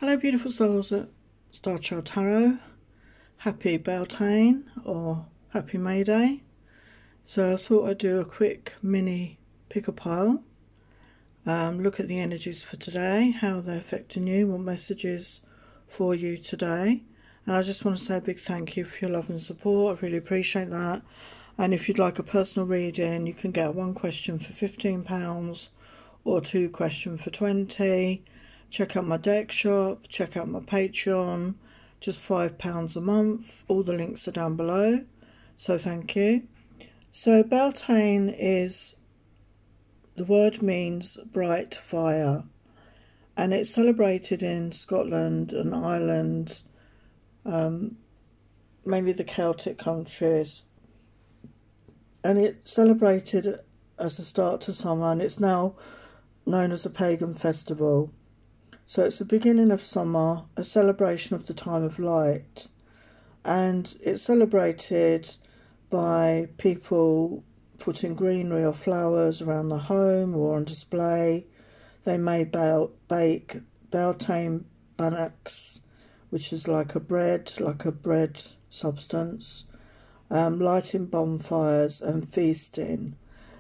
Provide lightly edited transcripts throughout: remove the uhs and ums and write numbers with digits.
Hello beautiful souls at Star Child Tarot. Happy Beltane or Happy May Day. So I thought I'd do a quick mini pick a pile. Look at the energies for today, how they're affecting you, what messages for you today. And I just want to say a big thank you for your love and support. I really appreciate that. And if you'd like a personal reading, you can get one question for £15 or two questions for £20. Check out my deck shop, check out my Patreon, just £5 a month. All the links are down below, so thank you. So Beltane is, the word means bright fire, and it's celebrated in Scotland and Ireland, mainly the Celtic countries, and it's celebrated as a start to summer, and it's now known as a pagan festival. So it's the beginning of summer, a celebration of the time of light. And it's celebrated by people putting greenery or flowers around the home or on display. They may bake Beltane bannocks, which is like a bread substance, lighting bonfires and feasting.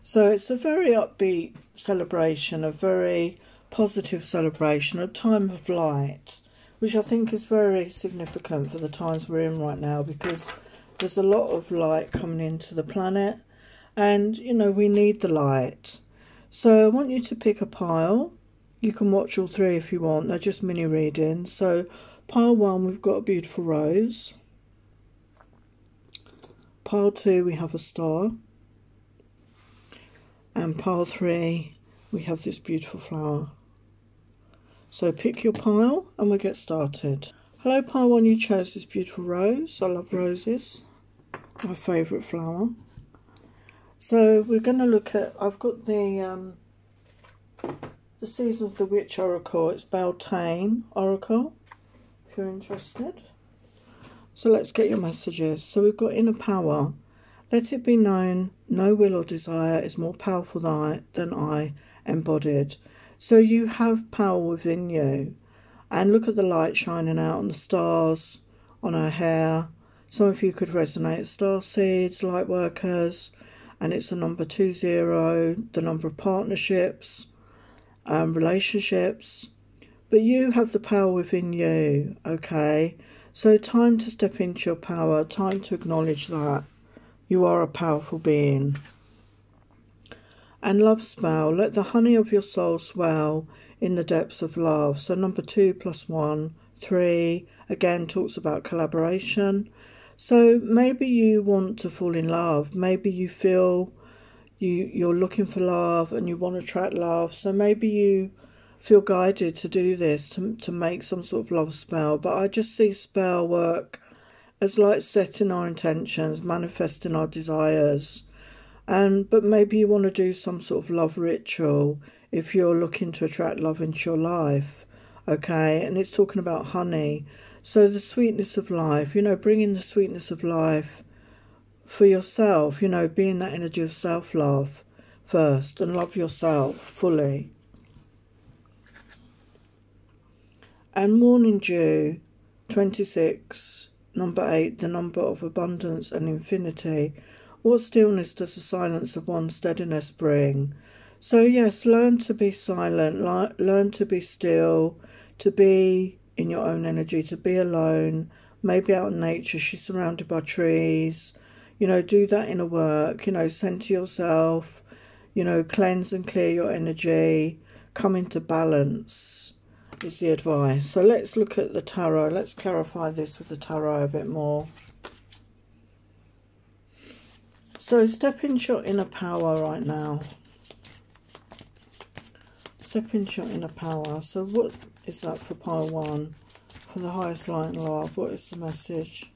So it's a very upbeat celebration, a very positive celebration, a time of light, which I think is very significant for the times we're in right now, because there's a lot of light coming into the planet, and you know, we need the light. So I want you to pick a pile. You can watch all three if you want, they're just mini readings. So pile 1, we've got a beautiful rose. Pile 2, we have a star. And pile 3, we have this beautiful flower. So pick your pile and we'll get started. Hello pile 1, you chose this beautiful rose. I love roses, my favourite flower. So we're going to look at, I've got the Season of the Witch Oracle. It's Beltane Oracle, if you're interested. So let's get your messages. So we've got inner power. Let it be known, no will or desire is more powerful than I embodied. So you have power within you. And look at the light shining out on the stars, on our hair. Some of you could resonate star seeds, light workers. And it's the number 20, the number of partnerships, relationships. But you have the power within you, okay? So time to step into your power, time to acknowledge that you are a powerful being. And love spell, let the honey of your soul swell in the depths of love. So number 2 + 1, 3, again talks about collaboration. So maybe you want to fall in love. Maybe you feel you're looking for love and you want to attract love. So maybe you feel guided to do this, to make some sort of love spell. But I just see spell work as like setting our intentions, manifesting our desires. But maybe you want to do some sort of love ritual if you're looking to attract love into your life, okay? And it's talking about honey. So the sweetness of life, you know, bringing the sweetness of life for yourself, you know, being that energy of self-love first, and love yourself fully. And morning dew, 26, number 8, the number of abundance and infinity. What stillness does the silence of one's steadiness bring? So yes, learn to be silent, learn to be still, to be in your own energy, to be alone, maybe out in nature. She's surrounded by trees, you know, do that inner work, you know, center yourself, you know, cleanse and clear your energy, come into balance is the advice. So let's look at the tarot. Let's clarify this with the tarot a bit more. So step into your inner power right now. Step into your inner power. So what is that for pile 1? For the highest light and love, what is the message?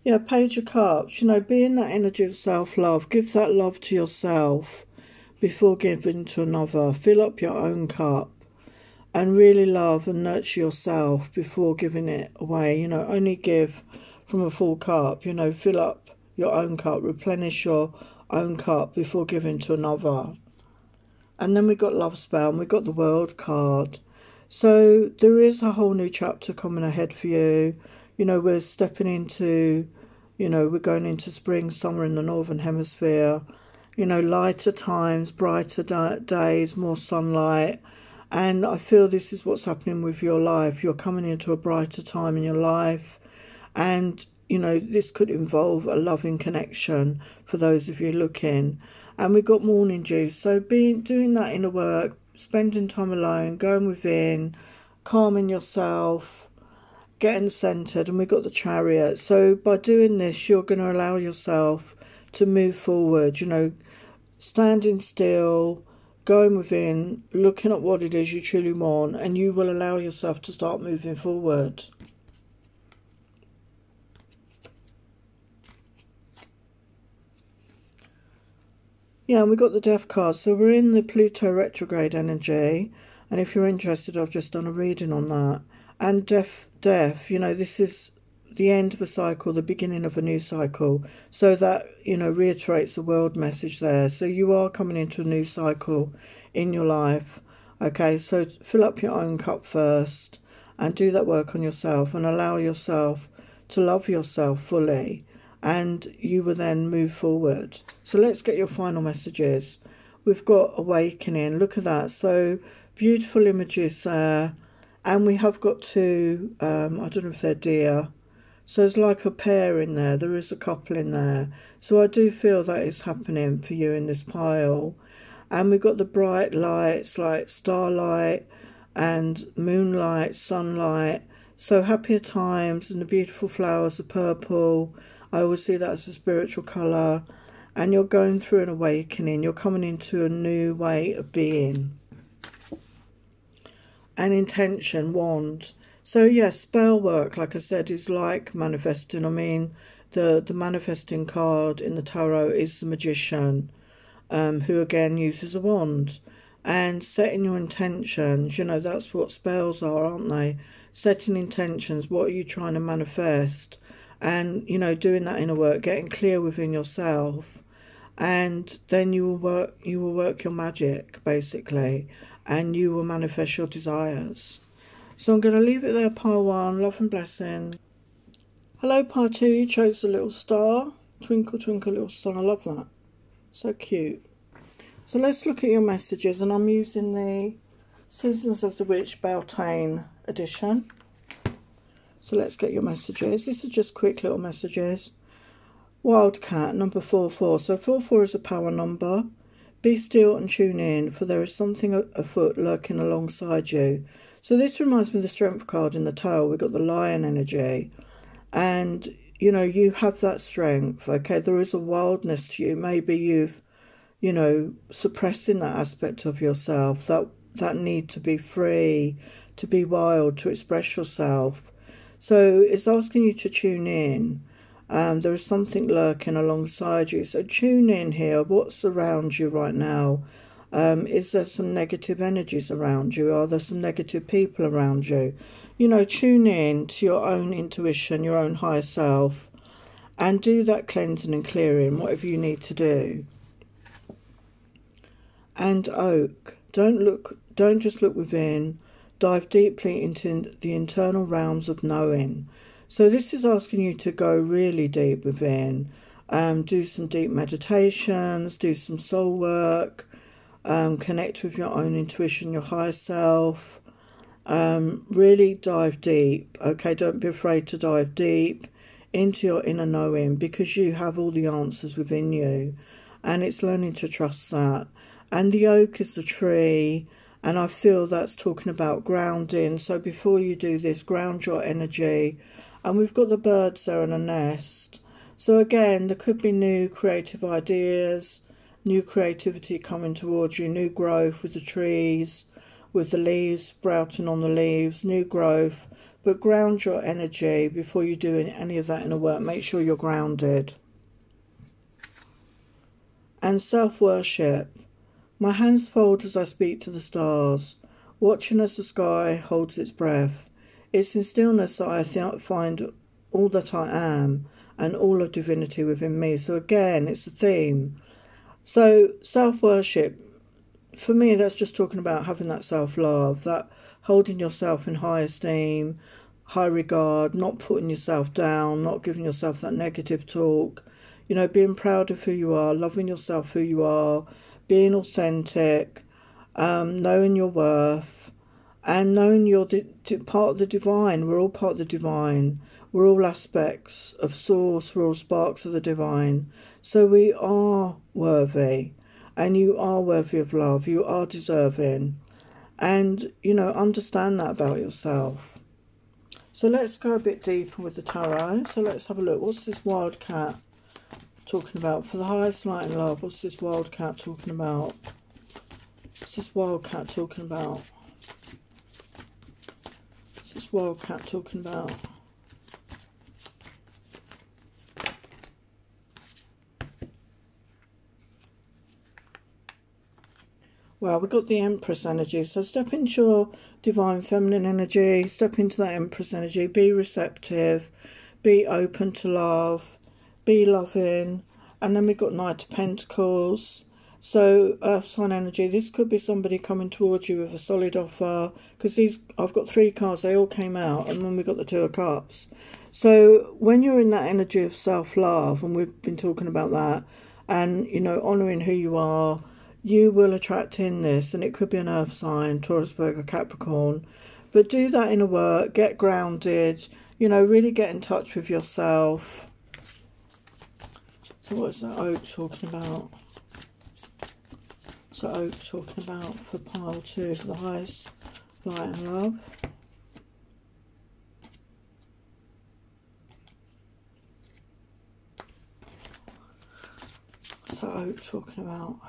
Yeah, Page of Cups. You know, be in that energy of self-love. Give that love to yourself before giving to another. Fill up your own cup and really love and nurture yourself before giving it away. You know, only give from a full cup. You know, fill up your own cup, replenish your own cup before giving to another. And then we got love spell, and we got the world card. So there is a whole new chapter coming ahead for you. You know, we're stepping into, you know, we're going into spring, summer in the northern hemisphere. You know, lighter times, brighter days, more sunlight. And I feel this is what's happening with your life. You're coming into a brighter time in your life. And, you know, this could involve a loving connection for those of you looking. And we've got morning juice. So doing that inner work, spending time alone, going within, calming yourself, getting centered. And we've got the Chariot. So by doing this, you're going to allow yourself to move forward, you know, standing still, going within, looking at what it is you truly want, and you will allow yourself to start moving forward. Yeah, and we got the Death card. So we're in the Pluto retrograde energy, and if you're interested, I've just done a reading on that. And death, you know, this is the end of a cycle, the beginning of a new cycle. So that, you know, reiterates the world message there. So you are coming into a new cycle in your life. Okay, so fill up your own cup first and do that work on yourself and allow yourself to love yourself fully, and you will then move forward. So let's get your final messages. We've got awakening. Look at that. So beautiful images there. And we have got two, I don't know if they're deer. So it's like a pair in there. There is a couple in there. So I do feel that is happening for you in this pile. And we've got the bright lights like starlight and moonlight, sunlight. So happier times, and the beautiful flowers are purple. I always see that as a spiritual colour. And you're going through an awakening. You're coming into a new way of being. And intention, wand. So yes, spell work, like I said, is like manifesting. I mean, the manifesting card in the tarot is the magician, who again uses a wand. And setting your intentions, you know, that's what spells are, aren't they? Setting intentions, what are you trying to manifest? And, you know, doing that inner work, getting clear within yourself. And then you will work your magic, basically. And you will manifest your desires. So I'm going to leave it there, pile one. Love and blessing. Hello, pile two. You chose a little star. Twinkle, twinkle, little star. I love that. So cute. So let's look at your messages. And I'm using the Seasons of the Witch Beltane edition. So let's get your messages. This is just quick little messages. Wildcat, number 44. So 44 is a power number. Be still and tune in, for there is something afoot lurking alongside you. So this reminds me of the Strength card in the Tower. We've got the Lion energy. And, you know, you have that strength, okay? There is a wildness to you. Maybe you've, you know, suppressing that aspect of yourself, that need to be free, to be wild, to express yourself. So it's asking you to tune in. There is something lurking alongside you. So tune in here. What's around you right now? Is there some negative energies around you? Are there some negative people around you? You know, tune in to your own intuition, your own higher self, and do that cleansing and clearing, whatever you need to do. And Oak, don't just look within. Dive deeply into the internal realms of knowing. So this is asking you to go really deep within, do some deep meditations, do some soul work, connect with your own intuition, your higher self, really dive deep, okay? Don't be afraid to dive deep into your inner knowing, because you have all the answers within you, and it's learning to trust that. And the oak is the tree, and I feel that's talking about grounding. So before you do this, ground your energy. And we've got the birds there in a nest. So again, there could be new creative ideas, new creativity coming towards you, new growth with the trees, with the leaves sprouting on the leaves, new growth. But ground your energy before you do any of that inner work. Make sure you're grounded. And self-worship. My hands fold as I speak to the stars, watching as the sky holds its breath. It's in stillness that I find all that I am and all of divinity within me. So again, it's a theme. So self-worship, for me, that's just talking about having that self-love, that holding yourself in high esteem, high regard, not putting yourself down, not giving yourself that negative talk, you know, being proud of who you are, loving yourself who you are, being authentic, knowing your worth, and knowing you're part of the divine. We're all part of the divine. We're all aspects of source. We're all sparks of the divine. So we are worthy, and you are worthy of love. You are deserving. And, you know, understand that about yourself. So let's go a bit deeper with the tarot. So let's have a look. What's this wild cat talking about? For the highest light and love, what's this wild cat talking about? What's this wild cat talking about? What's this wild cat talking about? Well, we've got the Empress energy. So step into your divine feminine energy. Step into that Empress energy. Be receptive. Be open to love. Be loving. And then we've got Knight of Pentacles. So Earth sign energy. This could be somebody coming towards you with a solid offer. Because these, I've got 3 cards. They all came out. And then we've got the 2 of Cups. So when you're in that energy of self-love, and we've been talking about that, and, you know, honouring who you are, you will attract in this, and it could be an earth sign, Taurus, Virgo, Capricorn. But do that inner work, get grounded, you know, really get in touch with yourself. So what's that oak talking about? What's that oak talking about for pile 2, for the highest light and love? What's that oak talking about?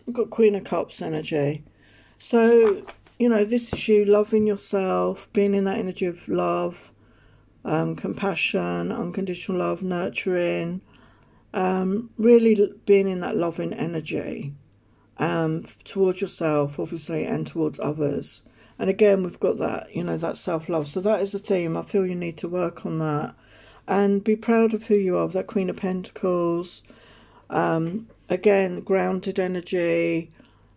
We've got Queen of Cups energy. So, you know, this is you loving yourself, being in that energy of love, compassion, unconditional love, nurturing, really being in that loving energy towards yourself, obviously, and towards others. And again, we've got that, you know, that self-love. So that is the theme. I feel you need to work on that. And be proud of who you are, that Queen of Pentacles. Again, grounded energy,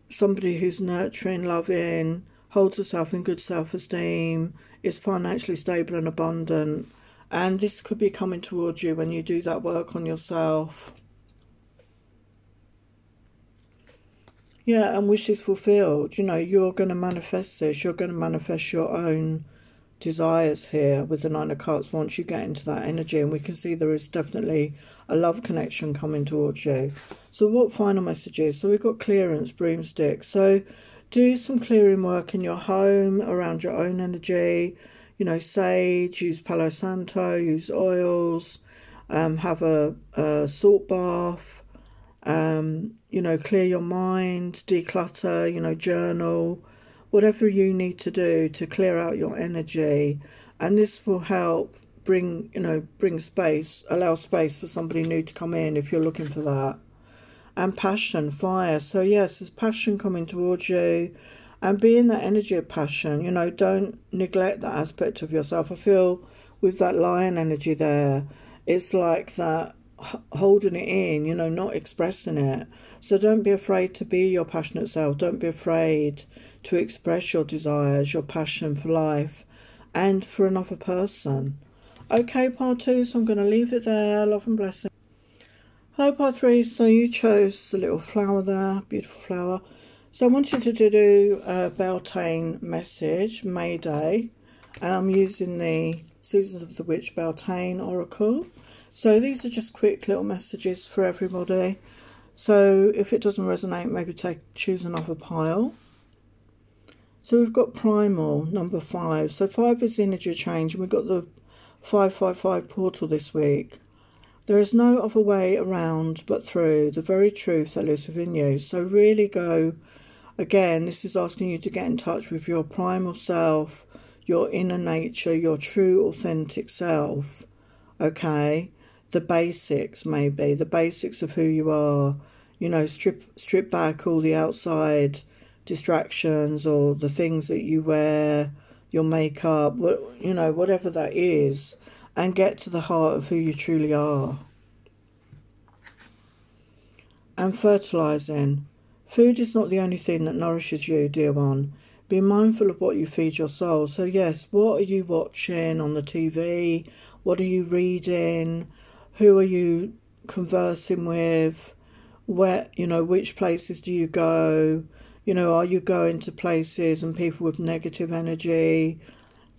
somebody who's nurturing, loving, holds herself in good self-esteem, is financially stable and abundant. And this could be coming towards you when you do that work on yourself. Yeah, and wishes fulfilled. You know, you're going to manifest this. You're going to manifest your own desires here with the 9 of Cups once you get into that energy. And we can see there is definitely a love connection coming towards you. So what final messages? So we've got clearance, broomstick. So do some clearing work in your home, around your own energy. You know, sage, use Palo Santo, use oils, have a salt bath. You know, clear your mind, declutter, you know, journal, whatever you need to do to clear out your energy. And this will help bring, you know, bring space, allow space for somebody new to come in if you're looking for that. And passion, fire. So yes, there's passion coming towards you, and be in that energy of passion. You know, don't neglect that aspect of yourself. I feel with that lion energy there, it's like that holding it in, you know, not expressing it. So don't be afraid to be your passionate self. Don't be afraid to express your desires, your passion for life and for another person. Okay, part 2, so I'm going to leave it there. Love and blessing. Hello, part 3. So you chose a little flower there, beautiful flower. So I wanted you to do a Beltane message, Mayday, and I'm using the Seasons of the Witch Beltane Oracle. So these are just quick little messages for everybody. So if it doesn't resonate, maybe choose another pile. So we've got Primal, number 5. So 5 is the energy change, and we've got the 555 portal this week. There is no other way around but through the very truth that lives within you. So really go, again, this is asking you to get in touch with your primal self, your inner nature, your true authentic self. Okay, the basics, maybe the basics of who you are. You know, strip back all the outside distractions or the things that you wear, your makeup, you know, whatever that is, and get to the heart of who you truly are. And fertilizing. Food is not the only thing that nourishes you, dear one. Be mindful of what you feed your soul. So yes, what are you watching on the TV? What are you reading? Who are you conversing with? Where, you know, which places do you go? You know, are you going to places and people with negative energy,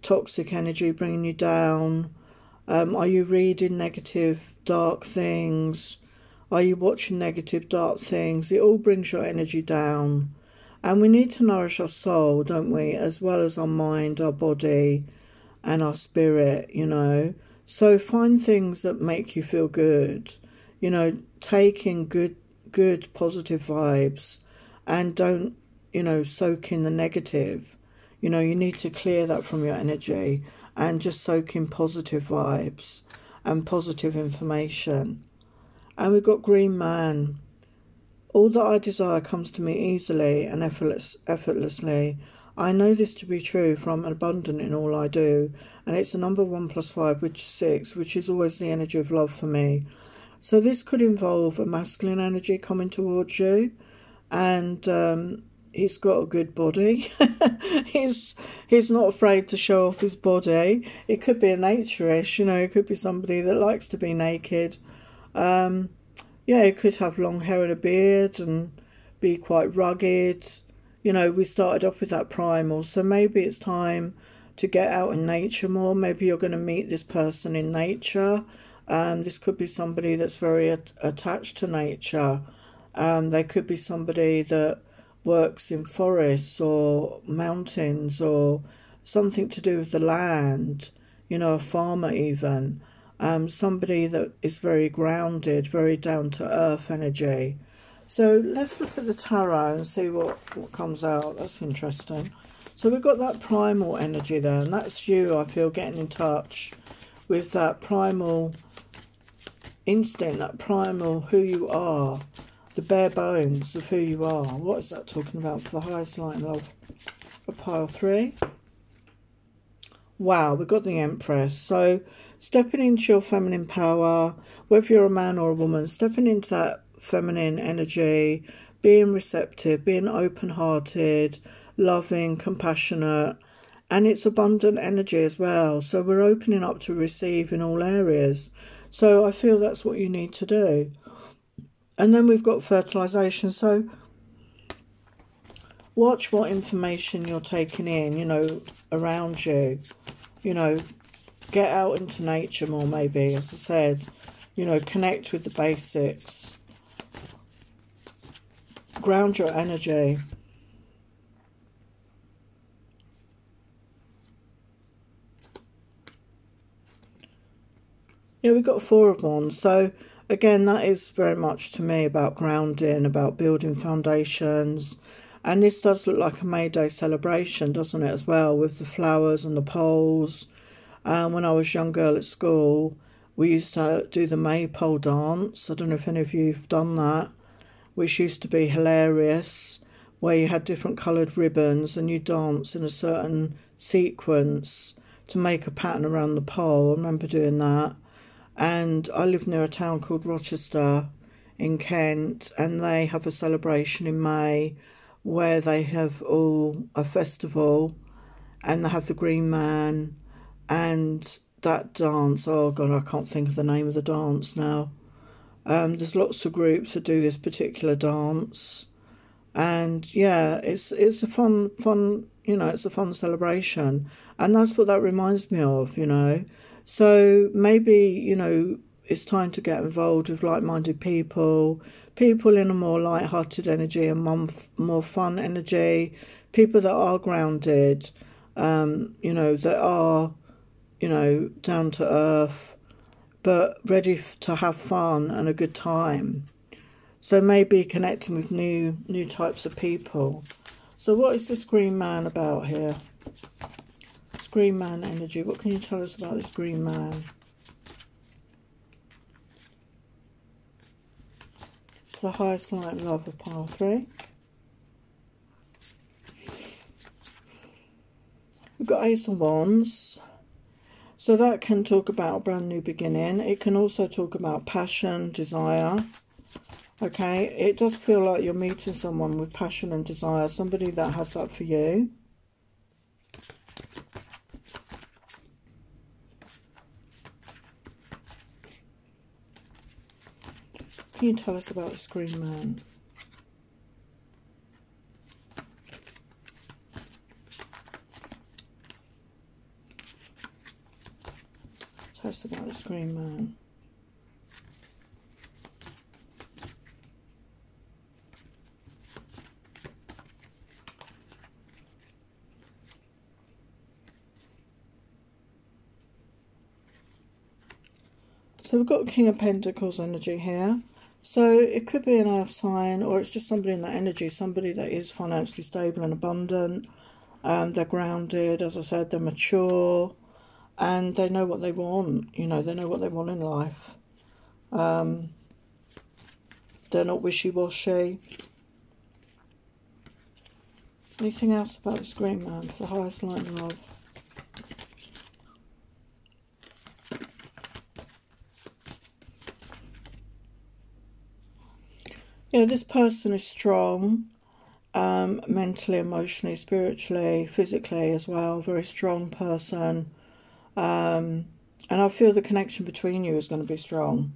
toxic energy bringing you down? Are you reading negative, dark things? Are you watching negative, dark things? It all brings your energy down. And we need to nourish our soul, don't we? As well as our mind, our body, and our spirit, you know. So find things that make you feel good. You know, take in good, positive vibes. And don't, you know, soak in the negative. You know, you need to clear that from your energy. And just soak in positive vibes and positive information. And we've got Green Man. All that I desire comes to me easily and effortlessly. I know this to be true, for I'm abundant in all I do. And it's the number 1 + 5, which is 6, which is always the energy of love for me. So this could involve a masculine energy coming towards you. And he's got a good body. he's not afraid to show off his body. It could be a naturist, you know. It could be somebody that likes to be naked. Yeah, it could have long hair and a beard and be quite rugged. You know, we started off with that primal, so maybe it's time to get out in nature more. Maybe you're going to meet this person in nature. This could be somebody that's very attached to nature. They could be somebody that works in forests or mountains or something to do with the land, you know, a farmer even. Somebody that is very grounded, very down-to-earth energy. So let's look at the tarot and see what comes out. That's interesting. So we've got that primal energy there, and that's you, I feel, getting in touch with that primal instinct, that primal who you are, the bare bones of who you are. What is that talking about for the highest light and love? A pile 3. Wow, we've got the Empress. So stepping into your feminine power, whether you're a man or a woman, stepping into that feminine energy, being receptive, being open-hearted, loving, compassionate, and it's abundant energy as well. So we're opening up to receive in all areas. So I feel that's what you need to do. And then we've got fertilization. So watch what information you're taking in, you know, around you. You know, get out into nature more, maybe, as I said. You know, connect with the basics. Ground your energy. Yeah, we've got 4 of Wands. So, again, that is very much to me about grounding, about building foundations. And this does look like a May Day celebration, doesn't it, as well, with the flowers and the poles. When I was a young girl at school, we used to do the maypole dance. I don't know if any of you have done that, which used to be hilarious, where you had different coloured ribbons and you dance in a certain sequence to make a pattern around the pole. I remember doing that. And I live near a town called Rochester in Kent, and they have a celebration in May where they have all a festival, and they have the Green Man and that dance. Oh God, I can't think of the name of the dance now. There's lots of groups that do this particular dance, and yeah, it's a fun, you know, it's a fun celebration, and that's what that reminds me of, you know. So maybe, you know, it's time to get involved with like-minded people in a more light-hearted energy and more fun energy, people that are grounded, you know, that are, you know, down to earth, but ready to have fun and a good time. So maybe connecting with new types of people. So what is this Green Man about here? This Green Man energy. What can you tell us about this Green Man? The highest light and love of pile 3. We've got Ace of Wands. So that can talk about a brand new beginning. It can also talk about passion, desire. Okay, it does feel like you're meeting someone with passion and desire, somebody that has that for you. Can you tell us about the Green Man? Tell us about the Green Man. So we've got King of Pentacles energy here. So it could be an earth sign, or it's just somebody in that energy, somebody that is financially stable and abundant. They're grounded, as I said, they're mature, and they know what they want. You know, they know what they want in life. They're not wishy-washy. Anything else about this Green Man for the highest light and love? Yeah, this person is strong, mentally, emotionally, spiritually, physically as well. Very strong person. And I feel the connection between you is going to be strong.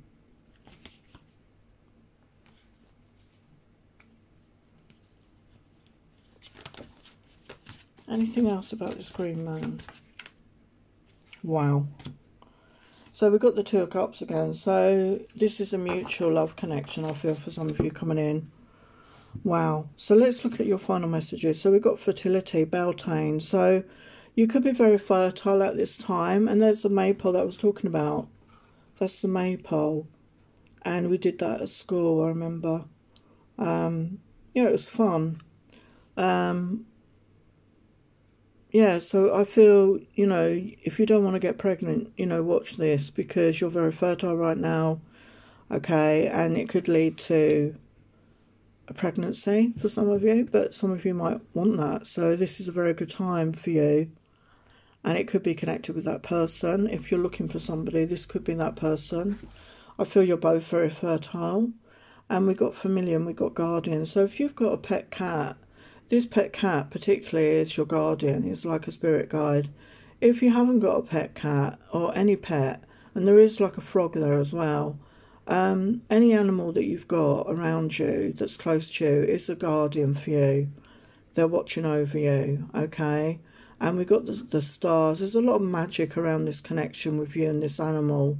Anything else about this Green Man? Wow. So we've got the Two of Cups again. So this is a mutual love connection, I feel, for some of you coming in. Wow. So let's look at your final messages. So we've got fertility, Beltane. So you could be very fertile at this time. And there's the maypole that I was talking about. That's the maypole. And we did that at school, I remember. Yeah, it was fun. Yeah, so I feel, you know, if you don't want to get pregnant, you know, watch this, because you're very fertile right now, okay, and it could lead to a pregnancy for some of you, but some of you might want that, so this is a very good time for you, and it could be connected with that person. If you're looking for somebody, this could be that person. I feel you're both very fertile, and we've got familiar and we've got guardian. So if you've got a pet cat, this pet cat particularly is your guardian. It's like a spirit guide. If you haven't got a pet cat or any pet, and there is like a frog there as well, any animal that you've got around you that's close to you is a guardian for you. They're watching over you, okay? And we've got the stars. There's a lot of magic around this connection with you and this animal,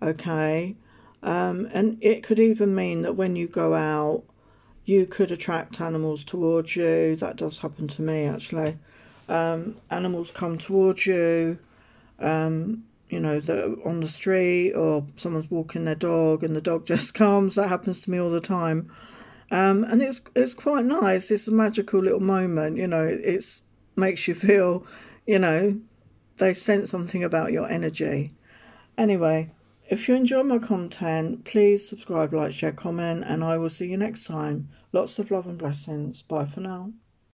okay? And it could even mean that when you go out, you could attract animals towards you. That does happen to me, actually. Animals come towards you, you know, on the street, or someone's walking their dog and the dog just comes. That happens to me all the time. And it's quite nice. It's a magical little moment, you know. It makes you feel, you know, they sense something about your energy. Anyway, if you enjoy my content, please subscribe, like, share, comment, and I will see you next time. Lots of love and blessings. Bye for now.